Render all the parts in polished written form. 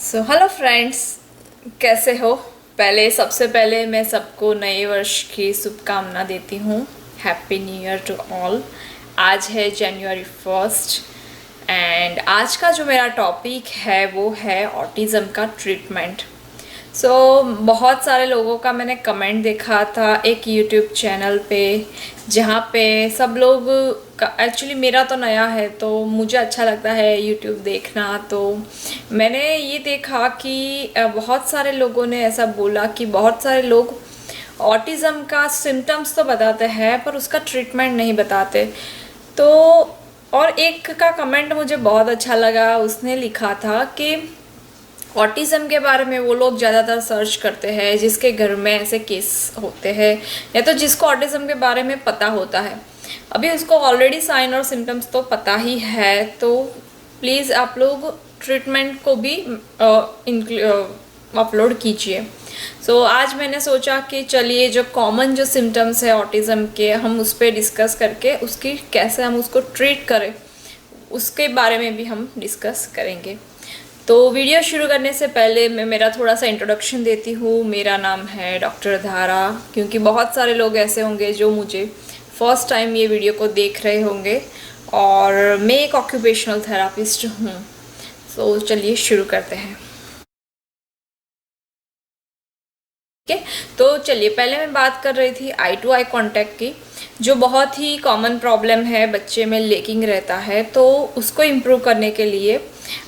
Hello friends, कैसे हो। सबसे पहले मैं सबको नए वर्ष की शुभकामना देती हूँ। Happy new year to all. आज है जनवरी 1 एंड आज का जो मेरा टॉपिक है वो है ऑटिज़म का ट्रीटमेंट। बहुत सारे लोगों का मैंने कमेंट देखा था एक यूट्यूब चैनल पे, जहाँ पे सब लोग एक्चुअली मेरा तो नया है तो मुझे अच्छा लगता है यूट्यूब देखना। तो मैंने ये देखा कि बहुत सारे लोगों ने ऐसा बोला कि बहुत सारे लोग ऑटिज़म का सिम्टम्स तो बताते हैं पर उसका ट्रीटमेंट नहीं बताते। तो और एक का कमेंट मुझे बहुत अच्छा लगा, उसने लिखा था कि ऑटिज़म के बारे में वो लोग ज़्यादातर सर्च करते हैं जिसके घर में ऐसे केस होते हैं या तो जिसको ऑटिज़म के बारे में पता होता है। अभी उसको ऑलरेडी साइन और सिम्टम्स तो पता ही है, तो प्लीज़ आप लोग ट्रीटमेंट को भी अपलोड कीजिए। आज मैंने सोचा कि चलिए जो कॉमन जो सिम्टम्स है ऑटिज़म के, हम उस पर डिस्कस करके उसकी कैसे हम उसको ट्रीट करें उसके बारे में भी हम डिस्कस करेंगे। तो वीडियो शुरू करने से पहले मैं मेरा थोड़ा सा इंट्रोडक्शन देती हूँ। मेरा नाम है डॉक्टर धारा, क्योंकि बहुत सारे लोग ऐसे होंगे जो मुझे फर्स्ट टाइम ये वीडियो को देख रहे होंगे, और मैं एक ऑक्यूपेशनल थेरापिस्ट हूँ। चलिए शुरू करते हैं। ठीक है, तो चलिए पहले मैं बात कर रही थी आई टू आई कांटेक्ट की, जो बहुत ही कॉमन प्रॉब्लम है, बच्चे में लेकिंग रहता है। तो उसको इम्प्रूव करने के लिए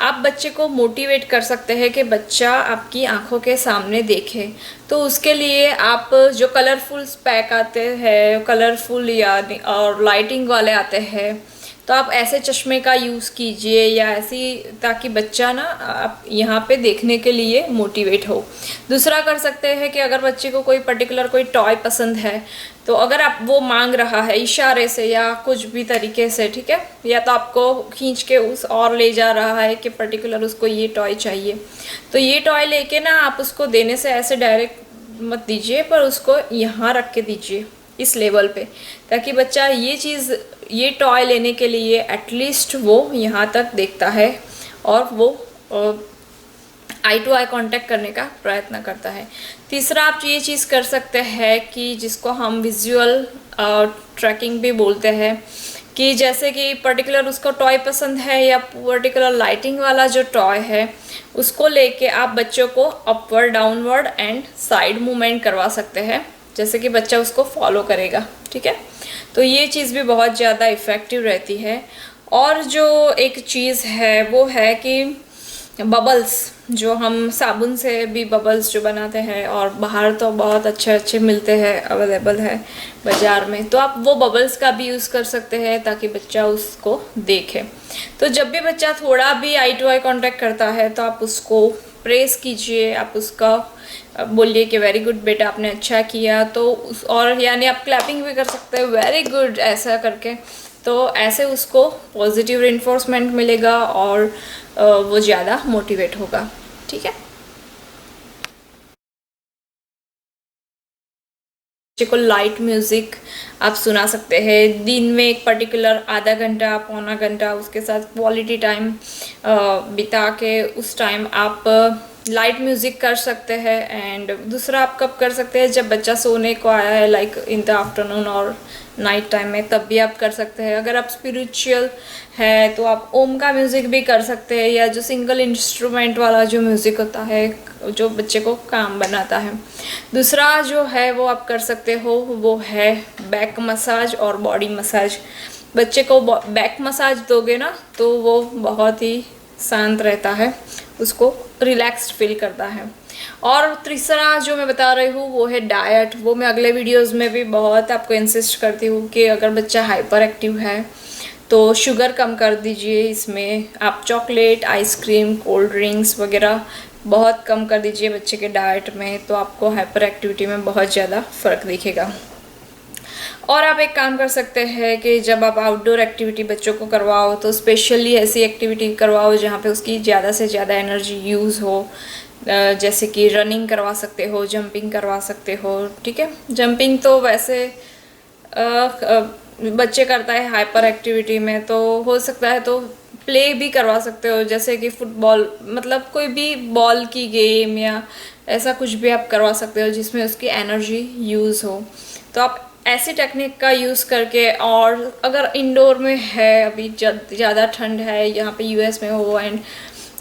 आप बच्चे को मोटिवेट कर सकते हैं कि बच्चा आपकी आंखों के सामने देखे। तो उसके लिए आप जो कलरफुल स्पेक आते हैं, कलरफुल या और लाइटिंग वाले आते हैं, तो आप ऐसे चश्मे का यूज़ कीजिए या ऐसी, ताकि बच्चा ना आप यहाँ पे देखने के लिए मोटिवेट हो। दूसरा कर सकते हैं कि अगर बच्चे को कोई पर्टिकुलर कोई टॉय पसंद है, तो अगर आप वो मांग रहा है इशारे से या कुछ भी तरीके से, ठीक है, या तो आपको खींच के उस और ले जा रहा है कि पर्टिकुलर उसको ये टॉय चाहिए, तो ये टॉय लेके ना आप उसको देने से ऐसे डायरेक्ट मत दीजिए, पर उसको यहाँ रख के दीजिए इस लेवल पे, ताकि बच्चा ये चीज़, ये टॉय लेने के लिए एटलीस्ट वो यहाँ तक देखता है और वो आई टू आई कांटेक्ट करने का प्रयत्न करता है। तीसरा आप ये चीज़ कर सकते हैं कि जिसको हम विजुअल ट्रैकिंग भी बोलते हैं, कि जैसे कि पर्टिकुलर उसको टॉय पसंद है या पर्टिकुलर लाइटिंग वाला जो टॉय है, उसको लेके आप बच्चों को upward, downward and side movement करवा सकते हैं, जैसे कि बच्चा उसको फॉलो करेगा। ठीक है, तो ये चीज़ भी बहुत ज़्यादा इफ़ेक्टिव रहती है। और जो एक चीज़ है वो है कि बबल्स, जो हम साबुन से भी बबल्स जो बनाते हैं, और बाहर तो बहुत अच्छे अच्छे मिलते हैं, अवेलेबल है बाज़ार में, तो आप वो बबल्स का भी यूज़ कर सकते हैं ताकि बच्चा उसको देखे। तो जब भी बच्चा थोड़ा भी आई टू आई कांटेक्ट करता है तो आप उसको प्रेस कीजिए, आप उसका बोलिए कि वेरी गुड बेटा, आपने अच्छा किया। तो और यानी आप क्लैपिंग भी कर सकते हैं, वेरी गुड ऐसा करके। तो ऐसे उसको पॉजिटिव रिइंफोर्समेंट मिलेगा और वो ज़्यादा मोटिवेट होगा। ठीक है, बच्चे को लाइट म्यूज़िक आप सुना सकते हैं दिन में, एक पर्टिकुलर आधा घंटा पौना घंटा उसके साथ क्वालिटी टाइम बिता के उस टाइम आप लाइट म्यूज़िक कर सकते हैं। एंड दूसरा आप कब कर सकते हैं, जब बच्चा सोने को आया है, लाइक इन द आफ्टरनून और नाइट टाइम में, तब भी आप कर सकते हैं। अगर आप स्पिरिचुअल है तो आप ओम का म्यूज़िक भी कर सकते हैं, या जो सिंगल इंस्ट्रूमेंट वाला जो म्यूज़िक होता है जो बच्चे को काम बनाता है। दूसरा जो है वो आप कर सकते हो, वो है बैक मसाज और बॉडी मसाज। बच्चे को बैक मसाज दोगे ना तो वो बहुत ही शांत रहता है, उसको रिलैक्स्ड फील करता है। और तीसरा जो मैं बता रही हूँ वो है डाइट। वो मैं अगले वीडियोस में भी बहुत आपको इंसिस्ट करती हूँ कि अगर बच्चा हाइपर एक्टिव है तो शुगर कम कर दीजिए। इसमें आप चॉकलेट, आइसक्रीम, कोल्ड ड्रिंक्स वगैरह बहुत कम कर दीजिए बच्चे के डाइट में, तो आपको हाइपर एक्टिविटी में बहुत ज़्यादा फ़र्क दिखेगा। और आप एक काम कर सकते हैं कि जब आप आउटडोर एक्टिविटी बच्चों को करवाओ तो स्पेशली ऐसी एक्टिविटी करवाओ जहाँ पे उसकी ज़्यादा से ज़्यादा एनर्जी यूज़ हो, जैसे कि रनिंग करवा सकते हो, जंपिंग करवा सकते हो। ठीक है, जंपिंग तो वैसे बच्चे करता है हाइपर एक्टिविटी में, तो हो सकता है तो प्ले भी करवा सकते हो, जैसे कि फुटबॉल, मतलब कोई भी बॉल की गेम या ऐसा कुछ भी आप करवा सकते हो जिसमें उसकी एनर्जी यूज़ हो। तो आप ऐसी टेक्निक का यूज़ करके, और अगर इंडोर में है, अभी ज़्यादा ठंड है यहाँ पे यूएस में हो, एंड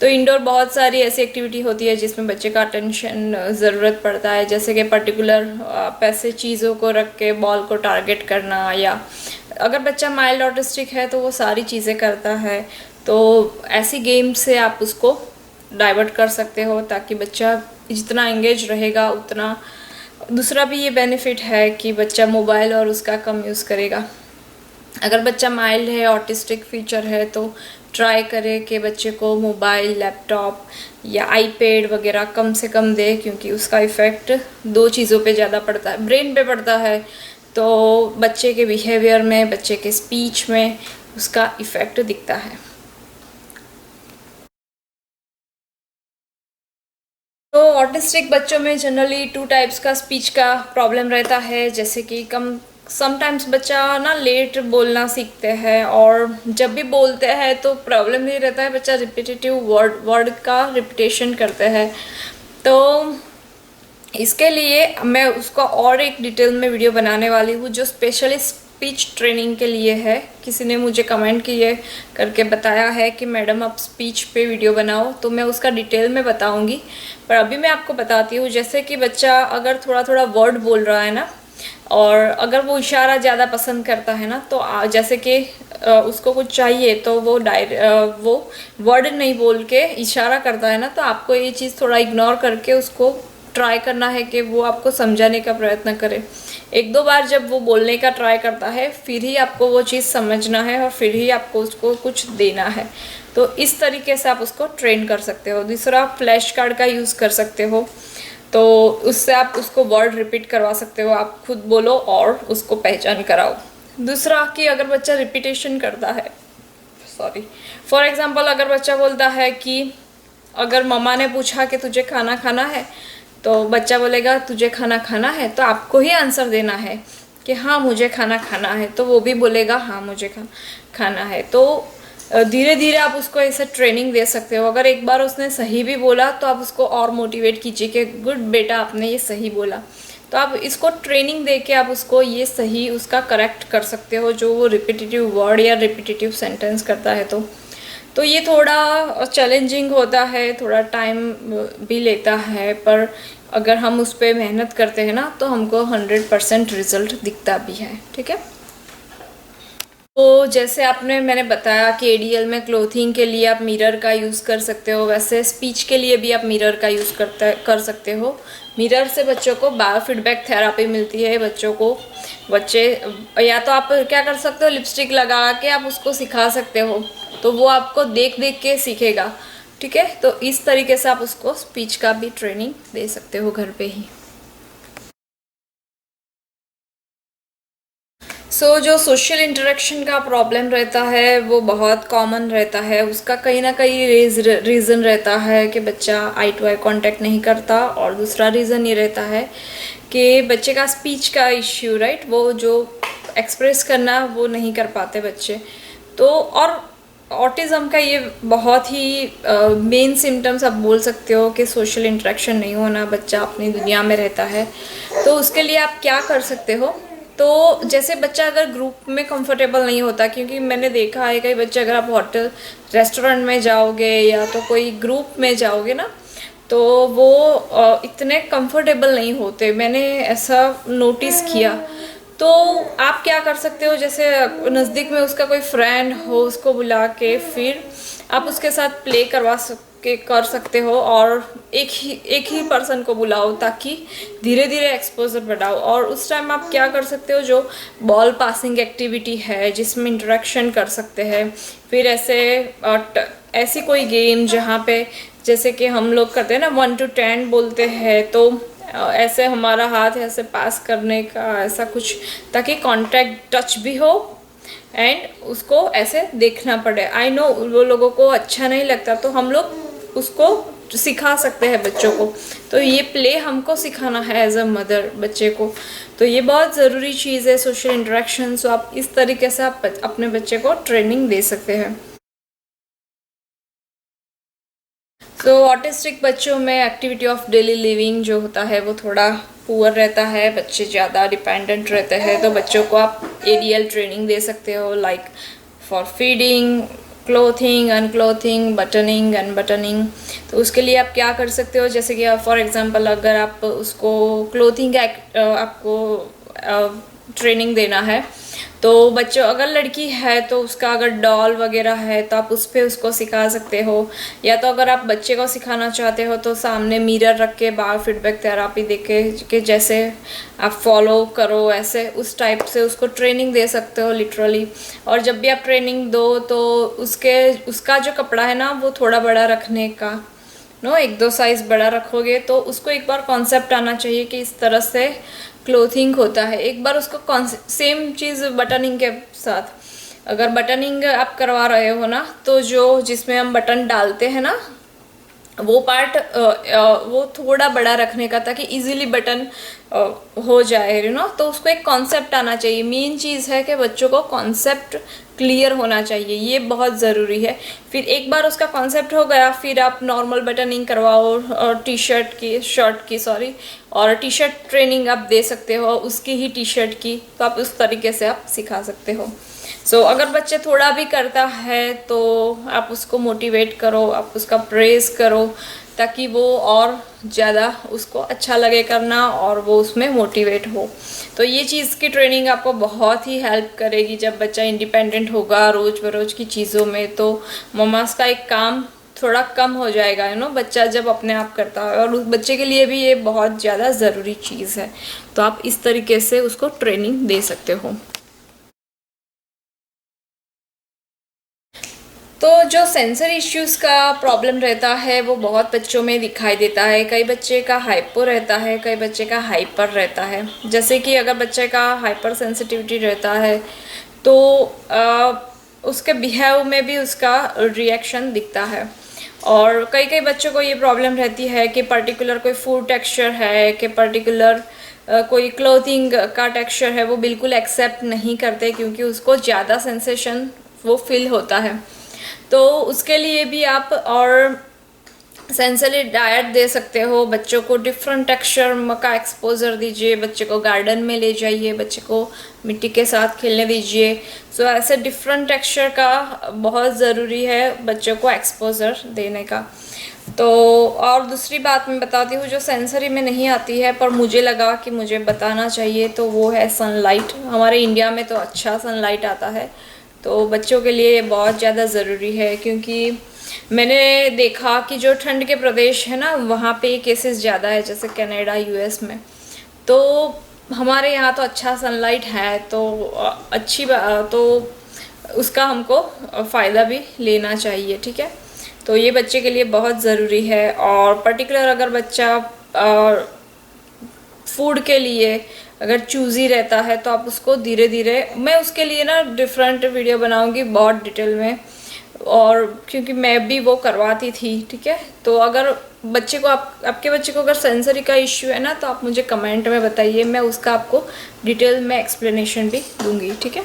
तो इंडोर बहुत सारी ऐसी एक्टिविटी होती है जिसमें बच्चे का अटेंशन ज़रूरत पड़ता है, जैसे कि पर्टिकुलर पैसे चीज़ों को रख के बॉल को टारगेट करना, या अगर बच्चा माइल्ड ऑटिस्टिक है तो वो सारी चीज़ें करता है। तो ऐसी गेम से आप उसको डाइवर्ट कर सकते हो ताकि बच्चा जितना एंगेज रहेगा उतना, दूसरा भी ये बेनिफिट है कि बच्चा मोबाइल और उसका कम यूज़ करेगा। अगर बच्चा माइल्ड है, ऑटिस्टिक फीचर है, तो ट्राई करें कि बच्चे को मोबाइल, लैपटॉप या आईपैड वगैरह कम से कम दे, क्योंकि उसका इफ़ेक्ट दो चीज़ों पे ज़्यादा पड़ता है, ब्रेन पे पड़ता है, तो बच्चे के बिहेवियर में, बच्चे के स्पीच में उसका इफ़ेक्ट दिखता है। तो ऑटिस्टिक बच्चों में जनरली 2 टाइप्स का स्पीच का प्रॉब्लम रहता है, जैसे कि समटाइम्स बच्चा ना लेट बोलना सीखते हैं, और जब भी बोलते हैं तो प्रॉब्लम ये रहता है, बच्चा रिपीटेटिव वर्ड का रिपीटेशन करते हैं। तो इसके लिए मैं उसका और एक डिटेल में वीडियो बनाने वाली हूँ जो स्पेशली स्पीच ट्रेनिंग के लिए है। किसी ने मुझे कमेंट किए करके बताया है कि मैडम आप स्पीच पे वीडियो बनाओ, तो मैं उसका डिटेल में बताऊंगी। पर अभी मैं आपको बताती हूँ, जैसे कि बच्चा अगर थोड़ा थोड़ा वर्ड बोल रहा है ना, और अगर वो इशारा ज़्यादा पसंद करता है ना, तो जैसे कि उसको कुछ चाहिए तो वो वो वर्ड नहीं बोल के इशारा करता है ना, तो आपको ये चीज़ थोड़ा इग्नोर करके उसको ट्राई करना है कि वो आपको समझाने का प्रयत्न करे। 1-2 बार जब वो बोलने का ट्राई करता है, फिर ही आपको वो चीज़ समझना है और फिर ही आपको उसको कुछ देना है। तो इस तरीके से आप उसको ट्रेन कर सकते हो। दूसरा, फ्लैश कार्ड का यूज़ कर सकते हो, तो उससे आप उसको वर्ड रिपीट करवा सकते हो, आप खुद बोलो और उसको पहचान कराओ। दूसरा कि अगर बच्चा रिपीटेशन करता है, फॉर एग्जांपल अगर बच्चा बोलता है कि अगर मम्मा ने पूछा कि तुझे खाना खाना है, तो बच्चा बोलेगा तुझे खाना खाना है, तो आपको ही आंसर देना है कि हाँ मुझे खाना खाना है, तो वो भी बोलेगा हाँ मुझे खाना है। तो धीरे धीरे आप उसको ऐसे ट्रेनिंग दे सकते हो। अगर एक बार उसने सही भी बोला तो आप उसको और मोटिवेट कीजिए कि गुड बेटा आपने ये सही बोला। तो आप इसको ट्रेनिंग दे के आप उसको ये सही उसका करेक्ट कर सकते हो, जो वो रिपीटेटिव वर्ड या रिपीटेटिव सेंटेंस करता है। तो ये थोड़ा चैलेंजिंग होता है, थोड़ा टाइम भी लेता है, पर अगर हम उस पर मेहनत करते हैं ना तो हमको 100% रिजल्ट दिखता भी है। ठीक है, तो जैसे मैंने बताया कि एडीएल में क्लोथिंग के लिए आप मिरर का यूज़ कर सकते हो, वैसे स्पीच के लिए भी आप मिरर का यूज़ कर सकते हो। मिरर से बच्चों को बायोफीडबैक थेरापी मिलती है। बच्चे या तो आप क्या कर सकते हो, लिपस्टिक लगा के आप उसको सिखा सकते हो, तो वो आपको देख देख के सीखेगा। ठीक है, तो इस तरीके से आप उसको स्पीच का भी ट्रेनिंग दे सकते हो घर पे ही। जो सोशल इंटरेक्शन का प्रॉब्लम रहता है वो बहुत कॉमन रहता है। उसका कहीं ना कहीं रीज़न रहता है कि बच्चा आई टू आई कांटेक्ट नहीं करता, और दूसरा रीज़न ये रहता है कि बच्चे का स्पीच का इश्यू, राइट, वो जो एक्सप्रेस करना वो नहीं कर पाते बच्चे। तो और ऑटिज़म का ये बहुत ही मेन सिम्टम्स आप बोल सकते हो कि सोशल इंटरेक्शन नहीं होना, बच्चा अपनी दुनिया में रहता है। तो उसके लिए आप क्या कर सकते हो, तो जैसे बच्चा अगर ग्रुप में कंफर्टेबल नहीं होता, क्योंकि मैंने देखा है कई बच्चे, अगर आप होटल रेस्टोरेंट में जाओगे या तो कोई ग्रुप में जाओगे ना, तो वो इतने कंफर्टेबल नहीं होते, मैंने ऐसा नोटिस किया। तो आप क्या कर सकते हो, जैसे नज़दीक में उसका कोई फ्रेंड हो, उसको बुला के फिर आप उसके साथ प्ले कर सकते हो, और एक ही पर्सन को बुलाओ ताकि धीरे धीरे एक्सपोजर बढ़ाओ। और उस टाइम आप क्या कर सकते हो, जो बॉल पासिंग एक्टिविटी है जिसमें इंटरेक्शन कर सकते हैं, फिर ऐसी कोई गेम जहाँ पे जैसे कि हम लोग करते हैं ना 1 to 10 बोलते हैं, तो ऐसे हमारा हाथ ऐसे पास करने का, ऐसा कुछ, ताकि कांटेक्ट टच भी हो एंड उसको ऐसे देखना पड़े। आई नो वो लोगों को अच्छा नहीं लगता, तो हम लोग उसको सिखा सकते हैं बच्चों को। तो ये प्ले हमको सिखाना है एज अ मदर बच्चे को, तो ये बहुत ज़रूरी चीज़ है सोशल इंटरेक्शन। सो आप इस तरीके से आप अपने बच्चे को ट्रेनिंग दे सकते हैं। सो ऑटिस्टिक बच्चों में एक्टिविटी ऑफ डेली लिविंग जो होता है वो थोड़ा पुअर रहता है, बच्चे ज़्यादा डिपेंडेंट रहते हैं, तो बच्चों को आप ADL ट्रेनिंग दे सकते हो, like for feeding, clothing, unclothing, buttoning, unbuttoning. तो उसके लिए आप क्या कर सकते हो, जैसे कि फॉर एग्जांपल अगर आप उसको क्लोथिंग आपको ट्रेनिंग देना है, तो बच्चों अगर लड़की है तो उसका अगर डॉल वगैरह है तो आप उस पर उसको सिखा सकते हो, या तो अगर आप बच्चे को सिखाना चाहते हो तो सामने मिरर रख के बाहर फीडबैक थेरापी दे के जैसे आप फॉलो करो ऐसे उस टाइप से उसको ट्रेनिंग दे सकते हो लिटरली। और जब भी आप ट्रेनिंग दो तो उसका जो कपड़ा है ना वो थोड़ा बड़ा रखने का, 1-2 साइज बड़ा रखोगे तो उसको एक बार कॉन्सेप्ट आना चाहिए कि इस तरह से क्लोथिंग होता है। एक बार उसको सेम चीज़ बटनिंग के साथ, अगर बटनिंग आप करवा रहे हो ना तो जिसमें हम बटन डालते हैं ना वो पार्ट वो थोड़ा बड़ा रखने का ताकि इजीली बटन हो जाए तो उसको एक कॉन्सेप्ट आना चाहिए। मेन चीज़ है कि बच्चों को कॉन्सेप्ट क्लियर होना चाहिए, ये बहुत ज़रूरी है। फिर एक बार उसका कॉन्सेप्ट हो गया फिर आप नॉर्मल बटनिंग करवाओ और शर्ट की और टी शर्ट ट्रेनिंग आप दे सकते हो, उसकी ही टी शर्ट की, तो आप उस तरीके से आप सिखा सकते हो। अगर बच्चे थोड़ा भी करता है तो आप उसको मोटिवेट करो, आप उसका प्रेज करो ताकि वो और ज़्यादा उसको अच्छा लगे करना और वो उसमें मोटिवेट हो। तो ये चीज़ की ट्रेनिंग आपको बहुत ही हेल्प करेगी। जब बच्चा इंडिपेंडेंट होगा रोज़ बरोज़ की चीज़ों में तो मम्मास का एक काम थोड़ा कम हो जाएगा बच्चा जब अपने आप करता है, और उस बच्चे के लिए भी ये बहुत ज़्यादा ज़रूरी चीज़ है। तो आप इस तरीके से उसको ट्रेनिंग दे सकते हो। तो जो सेंसर इश्यूज़ का प्रॉब्लम रहता है वो बहुत बच्चों में दिखाई देता है। कई बच्चे का हाइपो रहता है, कई बच्चे का हाइपर रहता है। जैसे कि अगर बच्चे का हाइपर सेंसिटिविटी रहता है तो उसके बिहेव में भी उसका रिएक्शन दिखता है। और कई बच्चों को ये प्रॉब्लम रहती है कि पर्टिकुलर कोई फूड टेक्सचर है कि पर्टिकुलर कोई क्लोथिंग का टेक्सचर है वो बिल्कुल एक्सेप्ट नहीं करते क्योंकि उसको ज़्यादा सेंसेशन वो फील होता है। तो उसके लिए भी आप और सेंसरी डाइट दे सकते हो। बच्चों को डिफरेंट टेक्सचर का एक्सपोजर दीजिए, बच्चे को गार्डन में ले जाइए, बच्चे को मिट्टी के साथ खेलने दीजिए। ऐसे डिफरेंट टेक्सचर का बहुत ज़रूरी है बच्चों को एक्सपोजर देने का। तो और दूसरी बात मैं बताती हूँ जो सेंसरी में नहीं आती है पर मुझे लगा कि मुझे बताना चाहिए, तो वो है सनलाइट। हमारे इंडिया में तो अच्छा सनलाइट आता है, तो बच्चों के लिए ये बहुत ज़्यादा ज़रूरी है क्योंकि मैंने देखा कि जो ठंड के प्रदेश है ना वहाँ पे केसेस ज़्यादा है, जैसे कनाडा US में। तो हमारे यहाँ तो अच्छा सनलाइट है तो तो उसका हमको फ़ायदा भी लेना चाहिए, ठीक है। तो ये बच्चे के लिए बहुत ज़रूरी है। और पर्टिकुलर अगर बच्चा फूड के लिए अगर चूज़ी रहता है तो आप उसको धीरे धीरे, मैं उसके लिए ना डिफरेंट वीडियो बनाऊंगी बहुत डिटेल में, और क्योंकि मैं भी वो करवाती थी, ठीक है। तो अगर बच्चे को आपके बच्चे को अगर सेंसरी का इश्यू है ना तो आप मुझे कमेंट में बताइए, मैं उसका आपको डिटेल में एक्सप्लेनेशन भी दूंगी, ठीक है।